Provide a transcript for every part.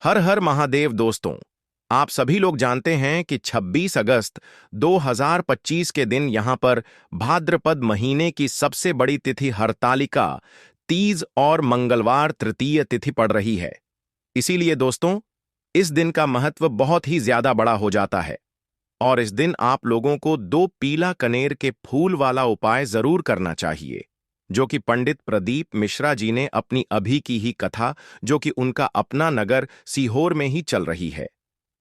हर हर महादेव दोस्तों। आप सभी लोग जानते हैं कि 26 अगस्त 2025 के दिन यहां पर भाद्रपद महीने की सबसे बड़ी तिथि हरतालिका तीज और मंगलवार तृतीय तिथि पड़ रही है। इसीलिए दोस्तों, इस दिन का महत्व बहुत ही ज्यादा बड़ा हो जाता है और इस दिन आप लोगों को दो पीला कनेर के फूल वाला उपाय जरूर करना चाहिए, जो कि पंडित प्रदीप मिश्रा जी ने अपनी अभी की ही कथा, जो कि उनका अपना नगर सीहोर में ही चल रही है,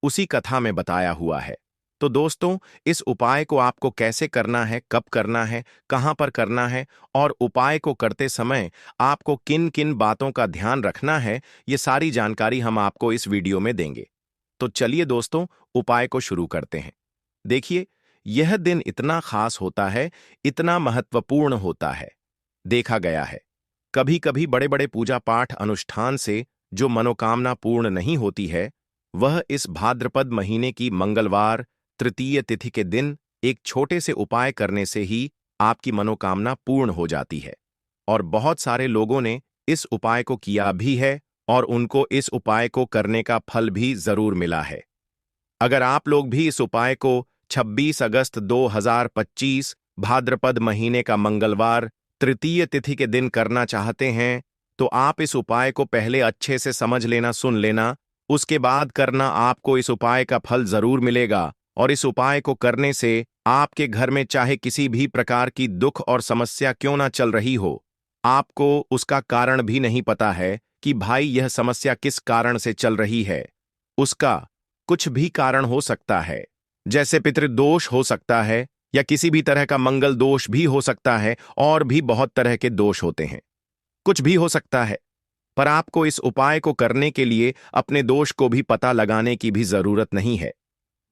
उसी कथा में बताया हुआ है। तो दोस्तों, इस उपाय को आपको कैसे करना है, कब करना है, कहां पर करना है और उपाय को करते समय आपको किन किन बातों का ध्यान रखना है, ये सारी जानकारी हम आपको इस वीडियो में देंगे। तो चलिए दोस्तों, उपाय को शुरू करते हैं। देखिए, यह दिन इतना खास होता है, इतना महत्वपूर्ण होता है। देखा गया है, कभी कभी बड़े बड़े पूजा पाठ अनुष्ठान से जो मनोकामना पूर्ण नहीं होती है, वह इस भाद्रपद महीने की मंगलवार तृतीय तिथि के दिन एक छोटे से उपाय करने से ही आपकी मनोकामना पूर्ण हो जाती है। और बहुत सारे लोगों ने इस उपाय को किया भी है और उनको इस उपाय को करने का फल भी जरूर मिला है। अगर आप लोग भी इस उपाय को 26 अगस्त 2025 भाद्रपद महीने का मंगलवार तृतीय तिथि के दिन करना चाहते हैं, तो आप इस उपाय को पहले अच्छे से समझ लेना, सुन लेना, उसके बाद करना। आपको इस उपाय का फल जरूर मिलेगा और इस उपाय को करने से आपके घर में चाहे किसी भी प्रकार की दुख और समस्या क्यों ना चल रही हो, आपको उसका कारण भी नहीं पता है कि भाई यह समस्या किस कारण से चल रही है। उसका कुछ भी कारण हो सकता है, जैसे पितृदोष हो सकता है या किसी भी तरह का मंगल दोष भी हो सकता है, और भी बहुत तरह के दोष होते हैं, कुछ भी हो सकता है। पर आपको इस उपाय को करने के लिए अपने दोष को भी पता लगाने की भी जरूरत नहीं है।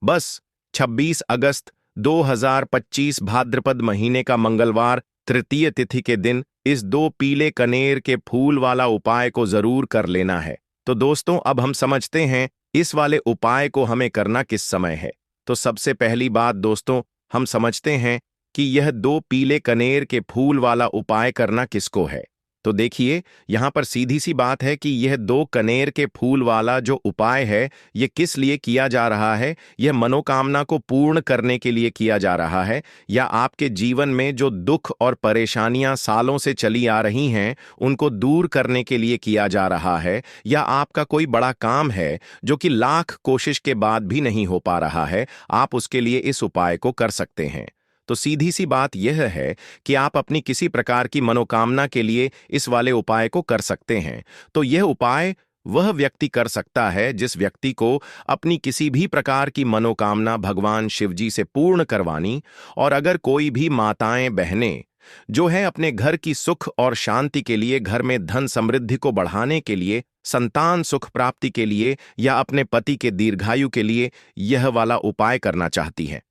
बस 26 अगस्त 2025 भाद्रपद महीने का मंगलवार तृतीय तिथि के दिन इस दो पीले कनेर के फूल वाला उपाय को जरूर कर लेना है। तो दोस्तों, अब हम समझते हैं इस वाले उपाय को हमें करना किस समय है। तो सबसे पहली बात दोस्तों, हम समझते हैं कि यह दो पीले कनेर के फूल वाला उपाय करना किसको है। तो देखिए, यहां पर सीधी सी बात है कि यह दो कनेर के फूल वाला जो उपाय है, यह किस लिए किया जा रहा है। यह मनोकामना को पूर्ण करने के लिए किया जा रहा है, या आपके जीवन में जो दुख और परेशानियां सालों से चली आ रही हैं, उनको दूर करने के लिए किया जा रहा है, या आपका कोई बड़ा काम है जो कि लाख कोशिश के बाद भी नहीं हो पा रहा है, आप उसके लिए इस उपाय को कर सकते हैं। तो सीधी सी बात यह है कि आप अपनी किसी प्रकार की मनोकामना के लिए इस वाले उपाय को कर सकते हैं। तो यह उपाय वह व्यक्ति कर सकता है जिस व्यक्ति को अपनी किसी भी प्रकार की मनोकामना भगवान शिवजी से पूर्ण करवानी, और अगर कोई भी माताएं बहनें जो है अपने घर की सुख और शांति के लिए, घर में धन समृद्धि को बढ़ाने के लिए, संतान सुख प्राप्ति के लिए, या अपने पति के दीर्घायु के लिए यह वाला उपाय करना चाहती हैं,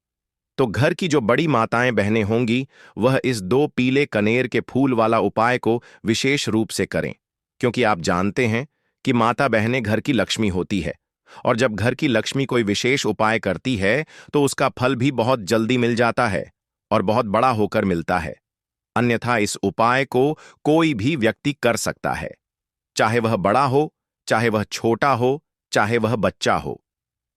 तो घर की जो बड़ी माताएं बहनें होंगी, वह इस दो पीले कनेर के फूल वाला उपाय को विशेष रूप से करें। क्योंकि आप जानते हैं कि माता बहनें घर की लक्ष्मी होती है, और जब घर की लक्ष्मी कोई विशेष उपाय करती है तो उसका फल भी बहुत जल्दी मिल जाता है और बहुत बड़ा होकर मिलता है। अन्यथा इस उपाय को कोई भी व्यक्ति कर सकता है, चाहे वह बड़ा हो, चाहे वह छोटा हो, चाहे वह बच्चा हो।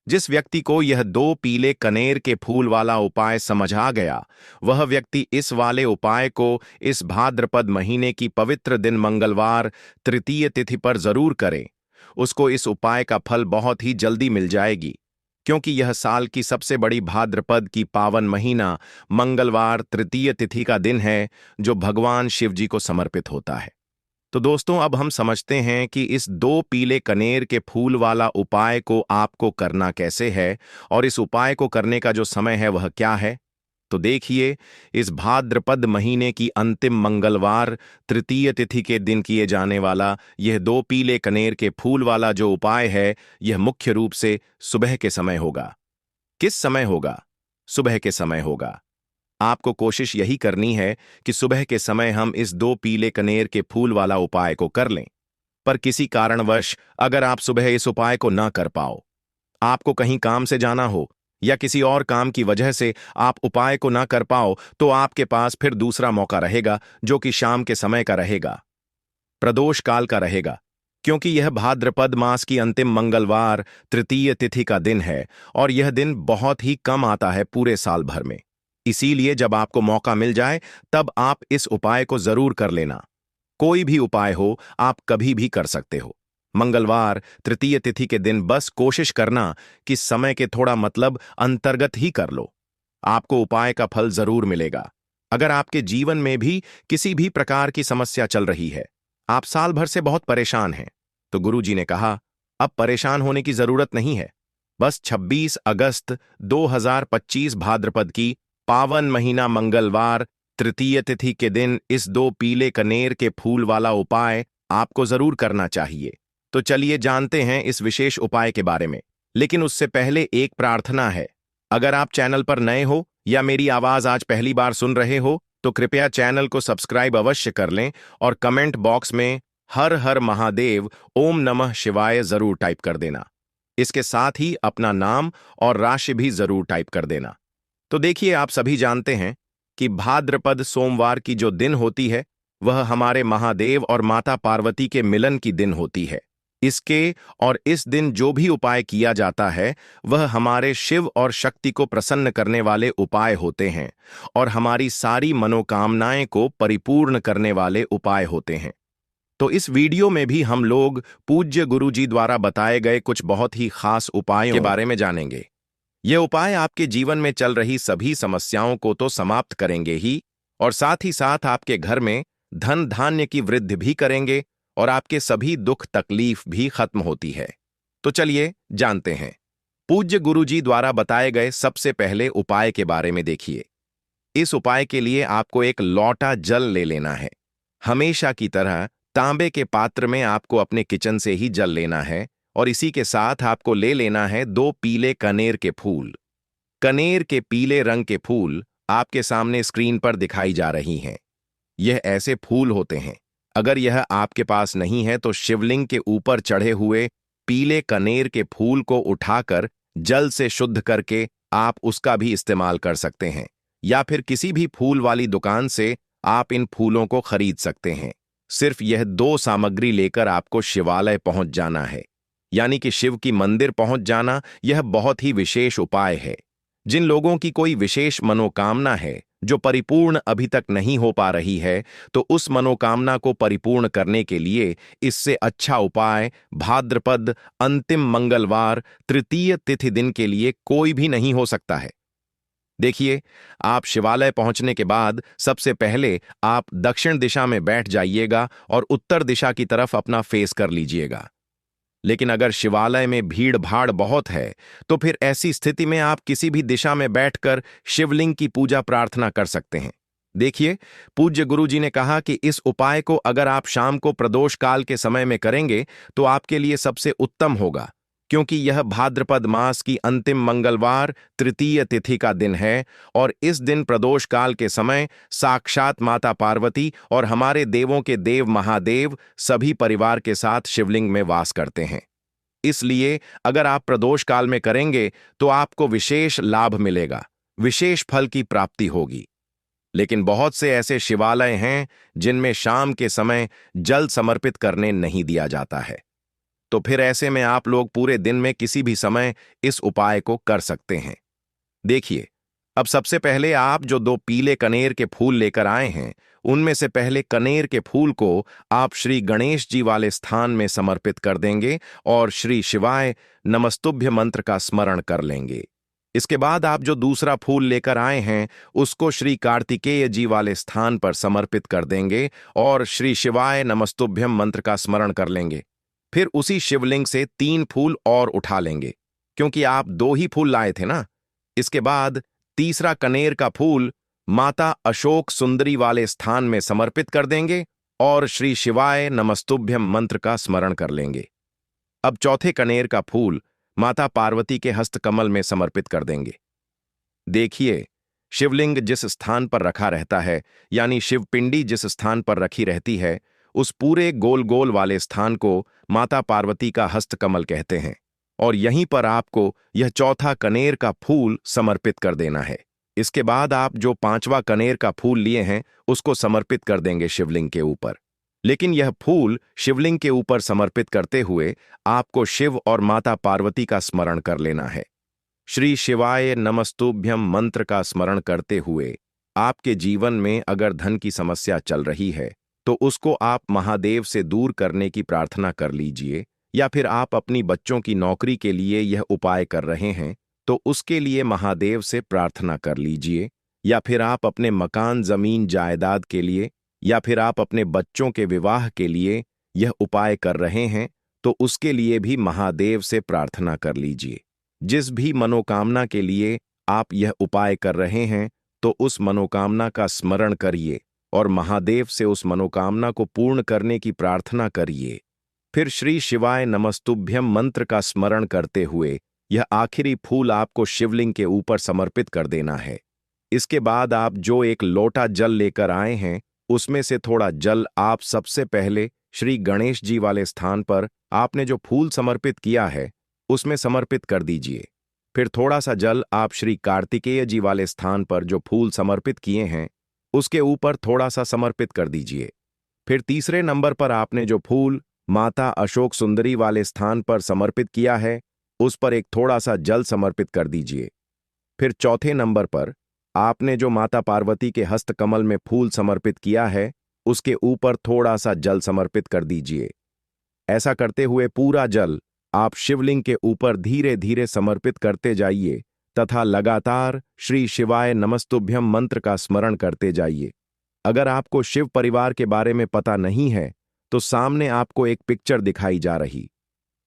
जिस व्यक्ति को यह दो पीले कनेर के फूल वाला उपाय समझ आ गया, वह व्यक्ति इस वाले उपाय को इस भाद्रपद महीने की पवित्र दिन मंगलवार तृतीय तिथि पर जरूर करे। उसको इस उपाय का फल बहुत ही जल्दी मिल जाएगी, क्योंकि यह साल की सबसे बड़ी भाद्रपद की पावन महीना मंगलवार तृतीय तिथि का दिन है, जो भगवान शिव जी को समर्पित होता है। तो दोस्तों, अब हम समझते हैं कि इस दो पीले कनेर के फूल वाला उपाय को आपको करना कैसे है, और इस उपाय को करने का जो समय है वह क्या है। तो देखिए, इस भाद्रपद महीने की अंतिम मंगलवार तृतीय तिथि के दिन किए जाने वाला यह दो पीले कनेर के फूल वाला जो उपाय है, यह मुख्य रूप से सुबह के समय होगा। किस समय होगा? सुबह के समय होगा। आपको कोशिश यही करनी है कि सुबह के समय हम इस दो पीले कनेर के फूल वाला उपाय को कर लें। पर किसी कारणवश अगर आप सुबह इस उपाय को ना कर पाओ, आपको कहीं काम से जाना हो या किसी और काम की वजह से आप उपाय को ना कर पाओ, तो आपके पास फिर दूसरा मौका रहेगा, जो कि शाम के समय का रहेगा, प्रदोष काल का रहेगा। क्योंकि यह भाद्रपद मास की अंतिम मंगलवार तृतीय तिथि का दिन है और यह दिन बहुत ही कम आता है पूरे साल भर में। इसीलिए जब आपको मौका मिल जाए तब आप इस उपाय को जरूर कर लेना। कोई भी उपाय हो, आप कभी भी कर सकते हो। मंगलवार तृतीय तिथि के दिन बस कोशिश करना कि समय के थोड़ा मतलब अंतर्गत ही कर लो। आपको उपाय का फल जरूर मिलेगा। अगर आपके जीवन में भी किसी भी प्रकार की समस्या चल रही है, आप साल भर से बहुत परेशान हैं, तो गुरुजी ने कहा, अब परेशान होने की जरूरत नहीं है। बस 26 अगस्त 2025 भाद्रपद की पावन महीना मंगलवार तृतीय तिथि के दिन इस दो पीले कनेर के फूल वाला उपाय आपको जरूर करना चाहिए। तो चलिए जानते हैं इस विशेष उपाय के बारे में। लेकिन उससे पहले एक प्रार्थना है। अगर आप चैनल पर नए हो या मेरी आवाज आज पहली बार सुन रहे हो तो कृपया चैनल को सब्सक्राइब अवश्य कर लें और कमेंट बॉक्स में हर हर महादेव ओम नमः शिवाय जरूर टाइप कर देना। इसके साथ ही अपना नाम और राशि भी जरूर टाइप कर देना। तो देखिए, आप सभी जानते हैं कि भाद्रपद सोमवार की जो दिन होती है वह हमारे महादेव और माता पार्वती के मिलन की दिन होती है। इसके और इस दिन जो भी उपाय किया जाता है वह हमारे शिव और शक्ति को प्रसन्न करने वाले उपाय होते हैं और हमारी सारी मनोकामनाएं को परिपूर्ण करने वाले उपाय होते हैं। तो इस वीडियो में भी हम लोग पूज्य गुरुजी द्वारा बताए गए कुछ बहुत ही खास उपायों के बारे में जानेंगे। ये उपाय आपके जीवन में चल रही सभी समस्याओं को तो समाप्त करेंगे ही, और साथ ही साथ आपके घर में धन धान्य की वृद्धि भी करेंगे और आपके सभी दुख तकलीफ भी खत्म होती है। तो चलिए जानते हैं पूज्य गुरुजी द्वारा बताए गए सबसे पहले उपाय के बारे में। देखिए, इस उपाय के लिए आपको एक लोटा जल ले लेना है। हमेशा की तरह तांबे के पात्र में आपको अपने किचन से ही जल लेना है और इसी के साथ आपको ले लेना है 2 पीले कनेर के फूल। कनेर के पीले रंग के फूल आपके सामने स्क्रीन पर दिखाई जा रही हैं। यह ऐसे फूल होते हैं, अगर यह आपके पास नहीं है तो शिवलिंग के ऊपर चढ़े हुए पीले कनेर के फूल को उठाकर जल से शुद्ध करके आप उसका भी इस्तेमाल कर सकते हैं, या फिर किसी भी फूल वाली दुकान से आप इन फूलों को खरीद सकते हैं। सिर्फ यह 2 सामग्री लेकर आपको शिवालय पहुंच जाना है, यानी कि शिव की मंदिर पहुंच जाना। यह बहुत ही विशेष उपाय है। जिन लोगों की कोई विशेष मनोकामना है जो परिपूर्ण अभी तक नहीं हो पा रही है, तो उस मनोकामना को परिपूर्ण करने के लिए इससे अच्छा उपाय भाद्रपद अंतिम मंगलवार तृतीय तिथि दिन के लिए कोई भी नहीं हो सकता है। देखिए, आप शिवालय पहुंचने के बाद सबसे पहले आप दक्षिण दिशा में बैठ जाइएगा और उत्तर दिशा की तरफ अपना फेस कर लीजिएगा। लेकिन अगर शिवालय में भीड़ भाड़ बहुत है तो फिर ऐसी स्थिति में आप किसी भी दिशा में बैठकर शिवलिंग की पूजा प्रार्थना कर सकते हैं। देखिए, पूज्य गुरुजी ने कहा कि इस उपाय को अगर आप शाम को प्रदोष काल के समय में करेंगे तो आपके लिए सबसे उत्तम होगा, क्योंकि यह भाद्रपद मास की अंतिम मंगलवार तृतीय तिथि का दिन है और इस दिन प्रदोष काल के समय साक्षात माता पार्वती और हमारे देवों के देव महादेव सभी परिवार के साथ शिवलिंग में वास करते हैं। इसलिए अगर आप प्रदोष काल में करेंगे तो आपको विशेष लाभ मिलेगा, विशेष फल की प्राप्ति होगी। लेकिन बहुत से ऐसे शिवालय हैं जिनमें शाम के समय जल समर्पित करने नहीं दिया जाता है, तो फिर ऐसे में आप लोग पूरे दिन में किसी भी समय इस उपाय को कर सकते हैं। देखिए, अब सबसे पहले आप जो 2 पीले कनेर के फूल लेकर आए हैं, उनमें से पहले कनेर के फूल को आप श्री गणेश जी वाले स्थान में समर्पित कर देंगे और श्री शिवाय नमस्तुभ्य मंत्र का स्मरण कर लेंगे। इसके बाद आप जो दूसरा फूल लेकर आए हैं उसको श्री कार्तिकेय जी वाले स्थान पर समर्पित कर देंगे और श्री शिवाय नमस्तुभ्यम मंत्र का स्मरण कर लेंगे। फिर उसी शिवलिंग से 3 फूल और उठा लेंगे, क्योंकि आप 2 ही फूल लाए थे ना। इसके बाद तीसरा कनेर का फूल माता अशोक सुंदरी वाले स्थान में समर्पित कर देंगे और श्री शिवाय नमस्तुभ्यम मंत्र का स्मरण कर लेंगे। अब चौथे कनेर का फूल माता पार्वती के हस्तकमल में समर्पित कर देंगे। देखिए, शिवलिंग जिस स्थान पर रखा रहता है, यानी शिवपिंडी जिस स्थान पर रखी रहती है, उस पूरे गोल गोल वाले स्थान को माता पार्वती का हस्तकमल कहते हैं और यहीं पर आपको यह चौथा कनेर का फूल समर्पित कर देना है। इसके बाद आप जो 5वां कनेर का फूल लिए हैं उसको समर्पित कर देंगे शिवलिंग के ऊपर। लेकिन यह फूल शिवलिंग के ऊपर समर्पित करते हुए आपको शिव और माता पार्वती का स्मरण कर लेना है। श्री शिवाय नमस्तुभ्यम मंत्र का स्मरण करते हुए आपके जीवन में अगर धन की समस्या चल रही है तो उसको आप महादेव से दूर करने की प्रार्थना कर लीजिए, या फिर आप अपनी बच्चों की नौकरी के लिए यह उपाय कर रहे हैं तो उसके लिए महादेव से प्रार्थना कर लीजिए, या फिर आप अपने मकान जमीन जायदाद के लिए, या फिर आप अपने बच्चों के विवाह के लिए यह उपाय कर रहे हैं तो उसके लिए भी महादेव से प्रार्थना कर लीजिए। जिस भी मनोकामना के लिए आप यह उपाय कर रहे हैं तो उस मनोकामना का स्मरण करिए और महादेव से उस मनोकामना को पूर्ण करने की प्रार्थना करिए। फिर श्री शिवाय नमस्तुभ्यम मंत्र का स्मरण करते हुए यह आखिरी फूल आपको शिवलिंग के ऊपर समर्पित कर देना है। इसके बाद आप जो एक लोटा जल लेकर आए हैं उसमें से थोड़ा जल आप सबसे पहले श्री गणेश जी वाले स्थान पर आपने जो फूल समर्पित किया है उसमें समर्पित कर दीजिए। फिर थोड़ा सा जल आप श्री कार्तिकेय जी वाले स्थान पर जो फूल समर्पित किए हैं उसके ऊपर थोड़ा सा समर्पित कर दीजिए। फिर तीसरे नंबर पर आपने जो फूल माता अशोक सुंदरी वाले स्थान पर समर्पित किया है उस पर एक थोड़ा सा जल समर्पित कर दीजिए। फिर चौथे नंबर पर आपने जो माता पार्वती के हस्तकमल में फूल समर्पित किया है उसके ऊपर थोड़ा सा जल समर्पित कर दीजिए। ऐसा करते हुए पूरा जल आप शिवलिंग के ऊपर धीरे धीरे समर्पित करते जाइए तथा लगातार श्री शिवाय नमस्तुभ्यम मंत्र का स्मरण करते जाइए। अगर आपको शिव परिवार के बारे में पता नहीं है तो सामने आपको एक पिक्चर दिखाई जा रही,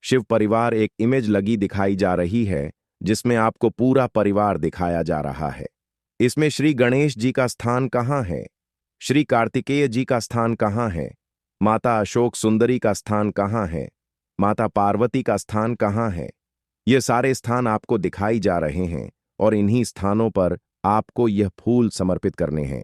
शिव परिवार एक इमेज लगी दिखाई जा रही है जिसमें आपको पूरा परिवार दिखाया जा रहा है। इसमें श्री गणेश जी का स्थान कहाँ है, श्री कार्तिकेय जी का स्थान कहाँ है, माता अशोक सुंदरी का स्थान कहाँ है, माता पार्वती का स्थान कहाँ है, ये सारे स्थान आपको दिखाई जा रहे हैं और इन्हीं स्थानों पर आपको यह फूल समर्पित करने हैं।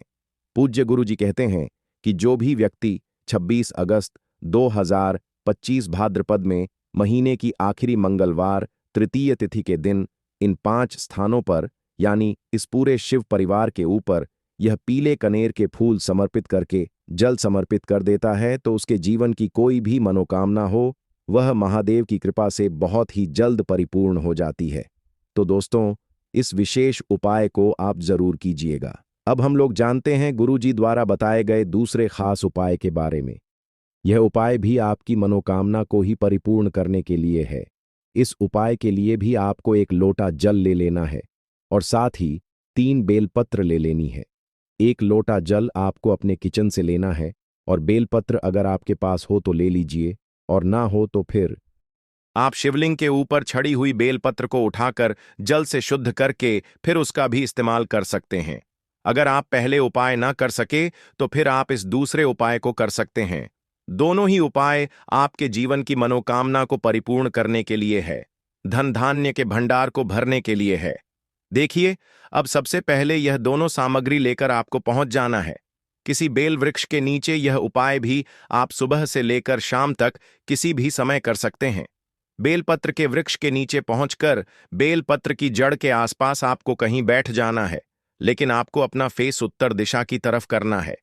पूज्य गुरु जी कहते हैं कि जो भी व्यक्ति 26 अगस्त 2025 भाद्रपद में महीने की आखिरी मंगलवार तृतीय तिथि के दिन इन 5 स्थानों पर यानी इस पूरे शिव परिवार के ऊपर यह पीले कनेर के फूल समर्पित करके जल समर्पित कर देता है तो उसके जीवन की कोई भी मनोकामना हो वह महादेव की कृपा से बहुत ही जल्द परिपूर्ण हो जाती है। तो दोस्तों, इस विशेष उपाय को आप जरूर कीजिएगा। अब हम लोग जानते हैं गुरु जी द्वारा बताए गए दूसरे खास उपाय के बारे में। यह उपाय भी आपकी मनोकामना को ही परिपूर्ण करने के लिए है। इस उपाय के लिए भी आपको एक लोटा जल ले लेना है और साथ ही 3 बेलपत्र ले लेनी है। एक लोटा जल आपको अपने किचन से लेना है और बेलपत्र अगर आपके पास हो तो ले लीजिए और ना हो तो फिर आप शिवलिंग के ऊपर छड़ी हुई बेलपत्र को उठाकर जल से शुद्ध करके फिर उसका भी इस्तेमाल कर सकते हैं। अगर आप पहले उपाय ना कर सके तो फिर आप इस दूसरे उपाय को कर सकते हैं। दोनों ही उपाय आपके जीवन की मनोकामना को परिपूर्ण करने के लिए है, धन धान्य के भंडार को भरने के लिए है। देखिए, अब सबसे पहले यह दोनों सामग्री लेकर आपको पहुंच जाना है। किसी बेल वृक्ष के नीचे यह उपाय भी आप सुबह से लेकर शाम तक किसी भी समय कर सकते हैं। बेलपत्र के वृक्ष के नीचे पहुंचकर बेलपत्र की जड़ के आसपास आपको कहीं बैठ जाना है, लेकिन आपको अपना फेस उत्तर दिशा की तरफ करना है,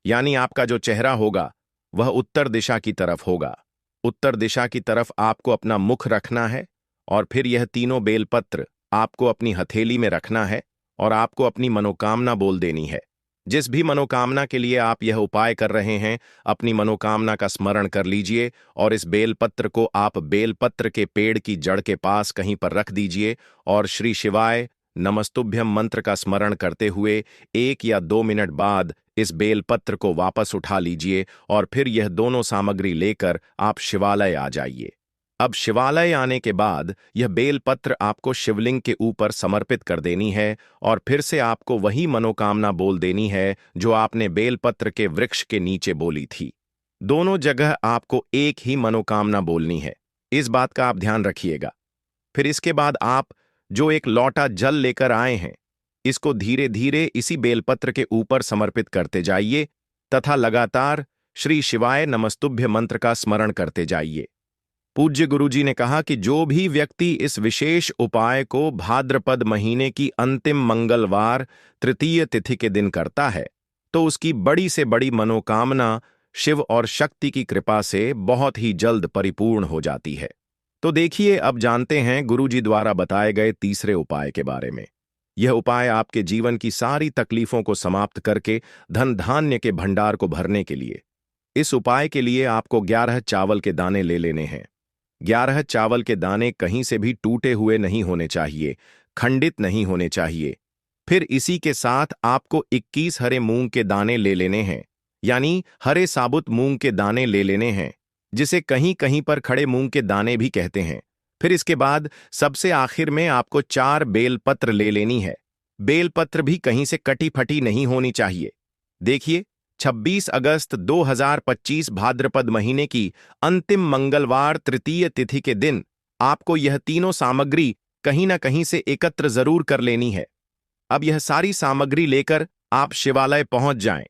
यानी आपका जो चेहरा होगा वह उत्तर दिशा की तरफ होगा। उत्तर दिशा की तरफ आपको अपना मुख रखना है और फिर यह तीनों बेलपत्र आपको अपनी हथेली में रखना है और आपको अपनी मनोकामना बोल देनी है। जिस भी मनोकामना के लिए आप यह उपाय कर रहे हैं, अपनी मनोकामना का स्मरण कर लीजिए और इस बेलपत्र को आप बेलपत्र के पेड़ की जड़ के पास कहीं पर रख दीजिए और श्री शिवाय नमस्तुभ्यम मंत्र का स्मरण करते हुए 1 या 2 मिनट बाद इस बेलपत्र को वापस उठा लीजिए और फिर यह दोनों सामग्री लेकर आप शिवालय आ जाइए। अब शिवालय आने के बाद यह बेलपत्र आपको शिवलिंग के ऊपर समर्पित कर देनी है और फिर से आपको वही मनोकामना बोल देनी है जो आपने बेलपत्र के वृक्ष के नीचे बोली थी। दोनों जगह आपको एक ही मनोकामना बोलनी है, इस बात का आप ध्यान रखिएगा। फिर इसके बाद आप जो एक लोटा जल लेकर आए हैं, इसको धीरे धीरे इसी बेलपत्र के ऊपर समर्पित करते जाइए तथा लगातार श्री शिवाय नमस्तुभ्य मंत्र का स्मरण करते जाइए। पूज्य गुरुजी ने कहा कि जो भी व्यक्ति इस विशेष उपाय को भाद्रपद महीने की अंतिम मंगलवार तृतीय तिथि के दिन करता है तो उसकी बड़ी से बड़ी मनोकामना शिव और शक्ति की कृपा से बहुत ही जल्द परिपूर्ण हो जाती है। तो देखिए, अब जानते हैं गुरुजी द्वारा बताए गए तीसरे उपाय के बारे में। यह उपाय आपके जीवन की सारी तकलीफों को समाप्त करके धन धान्य के भंडार को भरने के लिए। इस उपाय के लिए आपको 11 चावल के दाने ले लेने हैं। 11 चावल के दाने कहीं से भी टूटे हुए नहीं होने चाहिए, खंडित नहीं होने चाहिए। फिर इसी के साथ आपको 21 हरे मूंग के दाने ले लेने हैं, यानी हरे साबुत मूंग के दाने ले लेने हैं, जिसे कहीं कहीं पर खड़े मूंग के दाने भी कहते हैं। फिर इसके बाद सबसे आखिर में आपको 4 बेलपत्र ले लेनी है। बेलपत्र भी कहीं से कटी फटी नहीं होनी चाहिए। देखिए, 26 अगस्त 2025 भाद्रपद महीने की अंतिम मंगलवार तृतीय तिथि के दिन आपको यह तीनों सामग्री कहीं ना कहीं से एकत्र जरूर कर लेनी है। अब यह सारी सामग्री लेकर आप शिवालय पहुंच जाएं।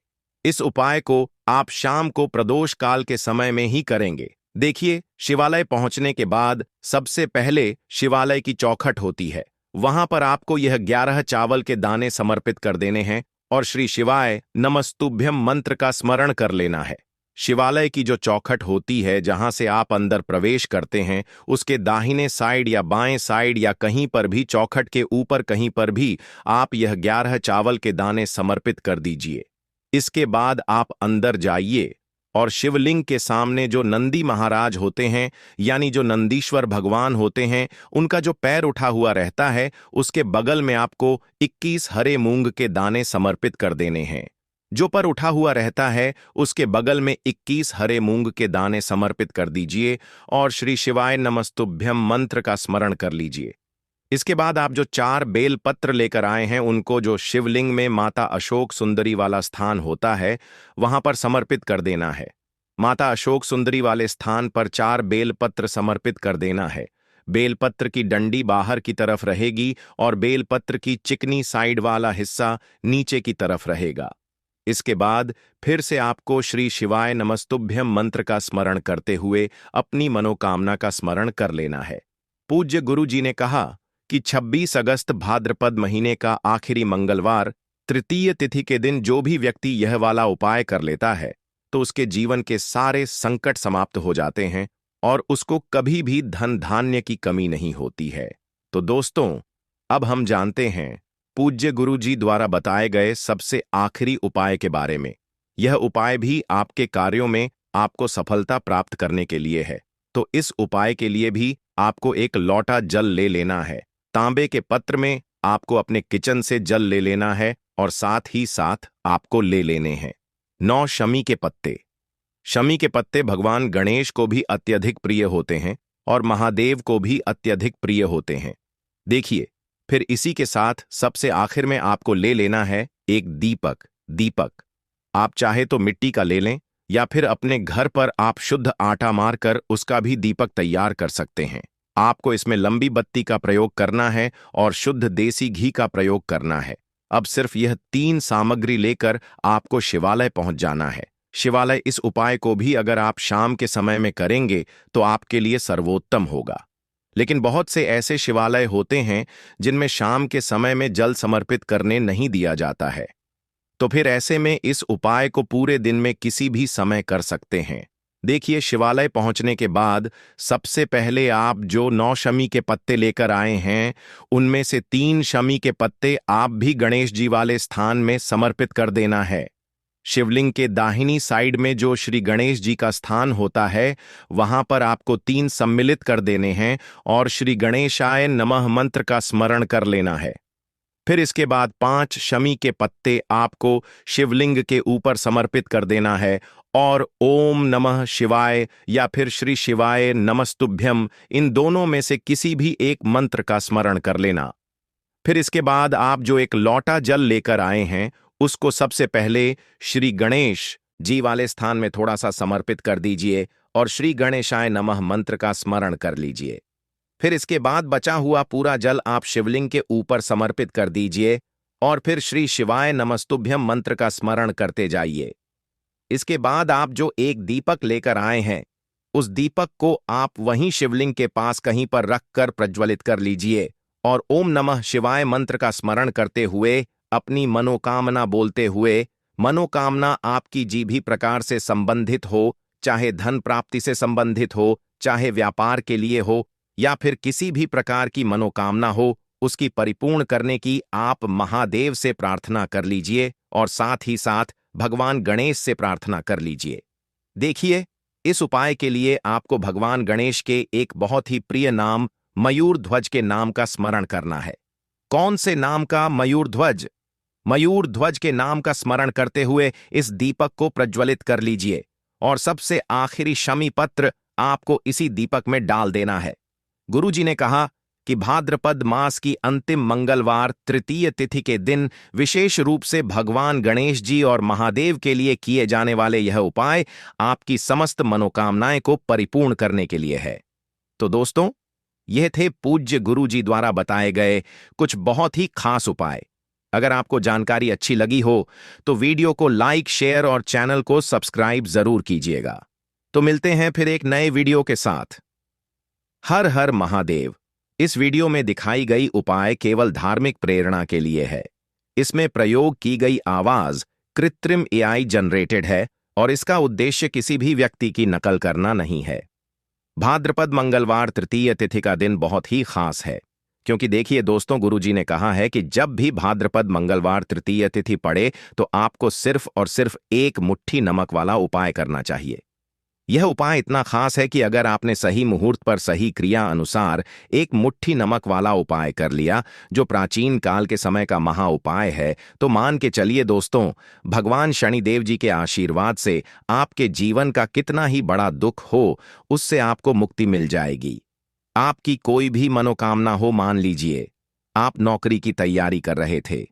इस उपाय को आप शाम को प्रदोष काल के समय में ही करेंगे। देखिए, शिवालय पहुंचने के बाद सबसे पहले शिवालय की चौखट होती है। वहां पर आपको यह 11 चावल के दाने समर्पित कर देने हैं और श्री शिवाय नमस्तुभ्यम मंत्र का स्मरण कर लेना है। शिवालय की जो चौखट होती है, जहां से आप अंदर प्रवेश करते हैं, उसके दाहिने साइड या बाएं साइड या कहीं पर भी चौखट के ऊपर कहीं पर भी आप यह 11 चावल के दाने समर्पित कर दीजिए। इसके बाद आप अंदर जाइए और शिवलिंग के सामने जो नंदी महाराज होते हैं, यानी जो नंदीश्वर भगवान होते हैं, उनका जो पैर उठा हुआ रहता है, उसके बगल में आपको 21 हरे मूंग के दाने समर्पित कर देने हैं। जो पर उठा हुआ रहता है, उसके बगल में 21 हरे मूंग के दाने समर्पित कर दीजिए और श्री शिवाय नमस्तुभ्यम मंत्र का स्मरण कर लीजिए। इसके बाद आप जो 4 बेल पत्र लेकर आए हैं, उनको जो शिवलिंग में माता अशोक सुंदरी वाला स्थान होता है, वहां पर समर्पित कर देना है। माता अशोक सुंदरी वाले स्थान पर 4 बेलपत्र समर्पित कर देना है। बेलपत्र की डंडी बाहर की तरफ रहेगी और बेलपत्र की चिकनी साइड वाला हिस्सा नीचे की तरफ रहेगा। इसके बाद फिर से आपको श्री शिवाय नमस्तुभ्यम मंत्र का स्मरण करते हुए अपनी मनोकामना का स्मरण कर लेना है। पूज्य गुरु जी ने कहा कि 26 अगस्त भाद्रपद महीने का आखिरी मंगलवार तृतीय तिथि के दिन जो भी व्यक्ति यह वाला उपाय कर लेता है, तो उसके जीवन के सारे संकट समाप्त हो जाते हैं और उसको कभी भी धन धान्य की कमी नहीं होती है। तो दोस्तों, अब हम जानते हैं पूज्य गुरु जी द्वारा बताए गए सबसे आखिरी उपाय के बारे में। यह उपाय भी आपके कार्यों में आपको सफलता प्राप्त करने के लिए है। तो इस उपाय के लिए भी आपको एक लोटा जल ले लेना है। तांबे के पत्र में आपको अपने किचन से जल ले लेना है और साथ ही साथ आपको ले लेने हैं 9 शमी के पत्ते। शमी के पत्ते भगवान गणेश को भी अत्यधिक प्रिय होते हैं और महादेव को भी अत्यधिक प्रिय होते हैं। देखिए, फिर इसी के साथ सबसे आखिर में आपको ले लेना है एक दीपक। आप चाहे तो मिट्टी का ले लें या फिर अपने घर पर आप शुद्ध आटा मारकर उसका भी दीपक तैयार कर सकते हैं। आपको इसमें लंबी बत्ती का प्रयोग करना है और शुद्ध देसी घी का प्रयोग करना है। अब सिर्फ यह 3 सामग्री लेकर आपको शिवालय पहुंच जाना है। शिवालय इस उपाय को भी अगर आप शाम के समय में करेंगे तो आपके लिए सर्वोत्तम होगा। लेकिन बहुत से ऐसे शिवालय होते हैं जिनमें शाम के समय में जल समर्पित करने नहीं दिया जाता है। तो फिर ऐसे में इस उपाय को पूरे दिन में किसी भी समय कर सकते हैं। देखिए, शिवालय पहुंचने के बाद सबसे पहले आप जो 9 शमी के पत्ते लेकर आए हैं, उनमें से 3 शमी के पत्ते आप भी गणेश जी वाले स्थान में समर्पित कर देना है। शिवलिंग के दाहिनी साइड में जो श्री गणेश जी का स्थान होता है, वहां पर आपको 3 सम्मिलित कर देने हैं और श्री गणेशाय नमः मंत्र का स्मरण कर लेना है। फिर इसके बाद 5 शमी के पत्ते आपको शिवलिंग के ऊपर समर्पित कर देना है और ओम नमः शिवाय या फिर श्री शिवाय नमस्तुभ्यम, इन दोनों में से किसी भी एक मंत्र का स्मरण कर लेना। फिर इसके बाद आप जो एक लोटा जल लेकर आए हैं, उसको सबसे पहले श्री गणेश जी वाले स्थान में थोड़ा सा समर्पित कर दीजिए और श्री गणेशाय नमः मंत्र का स्मरण कर लीजिए। फिर इसके बाद बचा हुआ पूरा जल आप शिवलिंग के ऊपर समर्पित कर दीजिए और फिर श्री शिवाय नमस्तुभ्यम मंत्र का स्मरण करते जाइए। इसके बाद आप जो एक दीपक लेकर आए हैं, उस दीपक को आप वहीं शिवलिंग के पास कहीं पर रखकर प्रज्वलित कर लीजिए और ओम नमः शिवाय मंत्र का स्मरण करते हुए, अपनी मनोकामना बोलते हुए मनोकामना आपकी जी भी प्रकार से संबंधित हो, चाहे धन प्राप्ति से संबंधित हो, चाहे व्यापार के लिए हो, या फिर किसी भी प्रकार की मनोकामना हो, उसकी परिपूर्ण करने की आप महादेव से प्रार्थना कर लीजिए और साथ ही साथ भगवान गणेश से प्रार्थना कर लीजिए। देखिए, इस उपाय के लिए आपको भगवान गणेश के एक बहुत ही प्रिय नाम मयूर ध्वज के नाम का स्मरण करना है। कौन से नाम का? मयूर ध्वज। मयूर ध्वज के नाम का स्मरण करते हुए इस दीपक को प्रज्वलित कर लीजिए और सबसे आखिरी शमी पत्र आपको इसी दीपक में डाल देना है। गुरुजी ने कहा कि भाद्रपद मास की अंतिम मंगलवार तृतीय तिथि के दिन विशेष रूप से भगवान गणेश जी और महादेव के लिए किए जाने वाले यह उपाय आपकी समस्त मनोकामनाएं को परिपूर्ण करने के लिए है। तो दोस्तों, यह थे पूज्य गुरुजी द्वारा बताए गए कुछ बहुत ही खास उपाय। अगर आपको जानकारी अच्छी लगी हो तो वीडियो को लाइक, शेयर और चैनल को सब्सक्राइब जरूर कीजिएगा। तो मिलते हैं फिर एक नए वीडियो के साथ। हर हर महादेव। इस वीडियो में दिखाई गई उपाय केवल धार्मिक प्रेरणा के लिए है। इसमें प्रयोग की गई आवाज कृत्रिम एआई जनरेटेड है और इसका उद्देश्य किसी भी व्यक्ति की नकल करना नहीं है। भाद्रपद मंगलवार तृतीय तिथि का दिन बहुत ही खास है, क्योंकि देखिए दोस्तों, गुरुजी ने कहा है कि जब भी भाद्रपद मंगलवार तृतीय तिथि पड़े तो आपको सिर्फ और सिर्फ एक मुट्ठी नमक वाला उपाय करना चाहिए। यह उपाय इतना खास है कि अगर आपने सही मुहूर्त पर सही क्रिया अनुसार एक मुट्ठी नमक वाला उपाय कर लिया, जो प्राचीन काल के समय का महा उपाय है, तो मान के चलिए दोस्तों, भगवान शनिदेव जी के आशीर्वाद से आपके जीवन का कितना ही बड़ा दुख हो, उससे आपको मुक्ति मिल जाएगी। आपकी कोई भी मनोकामना हो, मान लीजिए आप नौकरी की तैयारी कर रहे थे,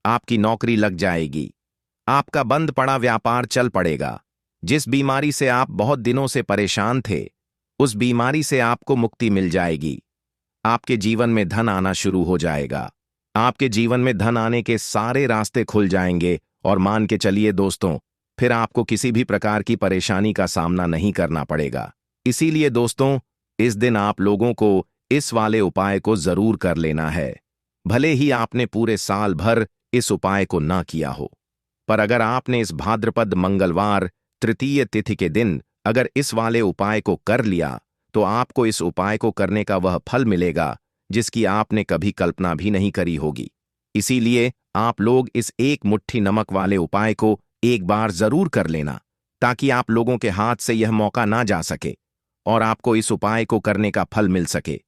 आपकी नौकरी लग जाएगी, आपका बंद पड़ा व्यापार चल पड़ेगा, जिस बीमारी से आप बहुत दिनों से परेशान थे, उस बीमारी से आपको मुक्ति मिल जाएगी। आपके जीवन में धन आना शुरू हो जाएगा, आपके जीवन में धन आने के सारे रास्ते खुल जाएंगे और मान के चलिए दोस्तों, फिर आपको किसी भी प्रकार की परेशानी का सामना नहीं करना पड़ेगा। इसीलिए दोस्तों, इस दिन आप लोगों को इस वाले उपाय को जरूर कर लेना है, भले ही आपने पूरे साल भर इस उपाय को ना किया हो। पर अगर आपने इस भाद्रपद मंगलवार तृतीय तिथि के दिन अगर इस वाले उपाय को कर लिया, तो आपको इस उपाय को करने का वह फल मिलेगा जिसकी आपने कभी कल्पना भी नहीं करी होगी। इसीलिए आप लोग इस एक मुट्ठी नमक वाले उपाय को एक बार जरूर कर लेना, ताकि आप लोगों के हाथ से यह मौका ना जा सके और आपको इस उपाय को करने का फल मिल सके।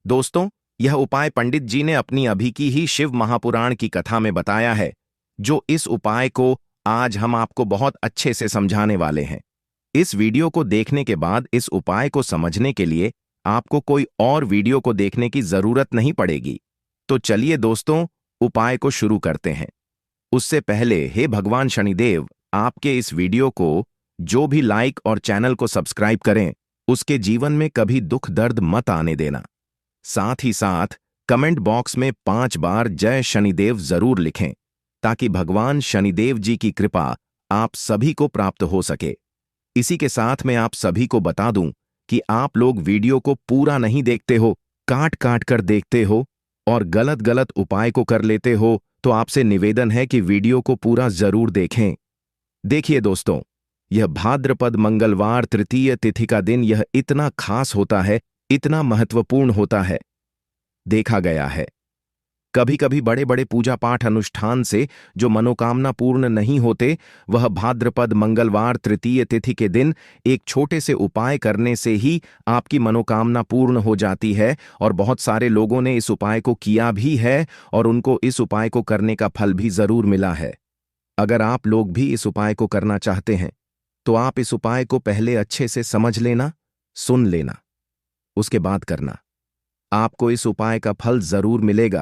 दोस्तों, यह उपाय पंडित जी ने अपनी अभी की ही शिव महापुराण की कथा में बताया है, जो इस उपाय को आज हम आपको बहुत अच्छे से समझाने वाले हैं। इस वीडियो को देखने के बाद इस उपाय को समझने के लिए आपको कोई और वीडियो को देखने की जरूरत नहीं पड़ेगी। तो चलिए दोस्तों, उपाय को शुरू करते हैं। उससे पहले हे भगवान शनिदेव, आपके इस वीडियो को जो भी लाइक और चैनल को सब्सक्राइब करें, उसके जीवन में कभी दुख दर्द मत आने देना। साथ ही साथ कमेंट बॉक्स में 5 बार जय शनिदेव जरूर लिखें, ताकि भगवान शनिदेव जी की कृपा आप सभी को प्राप्त हो सके। इसी के साथ मैं आप सभी को बता दूं कि आप लोग वीडियो को पूरा नहीं देखते हो, काट काट कर देखते हो और गलत गलत उपाय को कर लेते हो, तो आपसे निवेदन है कि वीडियो को पूरा जरूर देखें। देखिए दोस्तों, यह भाद्रपद मंगलवार तृतीय तिथि का दिन यह इतना खास होता है, इतना महत्वपूर्ण होता है। देखा गया है कभी कभी बड़े बड़े पूजा पाठ अनुष्ठान से जो मनोकामना पूर्ण नहीं होते, वह भाद्रपद मंगलवार तृतीय तिथि के दिन एक छोटे से उपाय करने से ही आपकी मनोकामना पूर्ण हो जाती है। और बहुत सारे लोगों ने इस उपाय को किया भी है और उनको इस उपाय को करने का फल भी जरूर मिला है। अगर आप लोग भी इस उपाय को करना चाहते हैं, तो आप इस उपाय को पहले अच्छे से समझ लेना, सुन लेना, उसके बाद करना। आपको इस उपाय का फल जरूर मिलेगा।